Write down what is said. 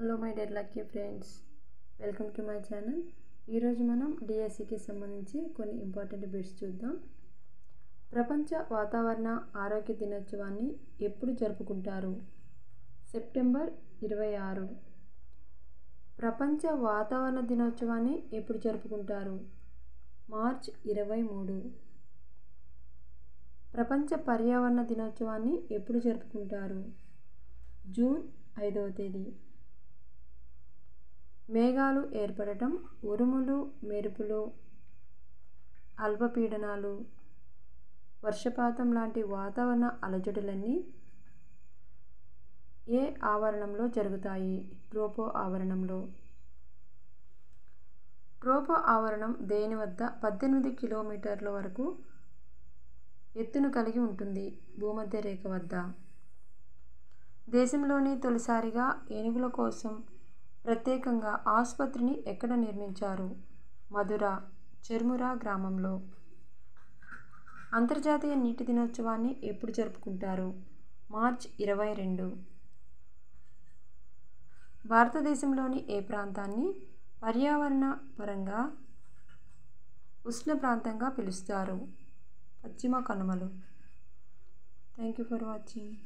Hello my dear lucky friends, welcome to my channel. ఈరోజు మనం డిఎస్సికి సంబంధించి కొన్ని ఇంపార్టెంట్ బిట్స్ చూద్దాం. ప్రపంచ వాతావరణ ఆరోగ్య దినోత్సవాన్ని ఎప్పుడు జరుపుకుంటారు? సెప్టెంబర్ 26. ప్రపంచ వాతావరణ దినోత్సవాన్ని ఎప్పుడు జరుపుకుంటారు? మార్చ్ 23. ప్రపంచ పర్యావరణ దినోత్సవాన్ని ఎప్పుడు జరుపుకుంటారు? జూన్ 5వ తేదీ. మేఘాలు ఏర్పడటం, ఉరుములు, మెరుపులు, అల్పపీడనాలు, వర్షపాతం లాంటి వాతావరణ అలజడులన్నీ ఏ ఆవరణంలో జరుగుతాయి? ట్రోపో ఆవరణంలో. ట్రోపో ఆవరణం దేని వద్ద 18 కిలోమీటర్ల వరకు ఎత్తును కలిగి ఉంటుంది? భూమధ్య రేఖ వద్ద. దేశంలోని తొలిసారిగా ఏనుగుల కోసం ప్రత్యేకంగా ఆసుపత్రిని ఎక్కడ నిర్మించారు? మధుర, చెర్మురా గ్రామంలో. అంతర్జాతీయ నీటి దినోత్సవాన్ని ఎప్పుడు జరుపుకుంటారు? మార్చ్ 22. భారతదేశంలోని ఏ ప్రాంతాన్ని పర్యావరణ పరంగా ఉష్ణ ప్రాంతంగా పిలుస్తారు? పశ్చిమ కనుమలు. Thank you for watching.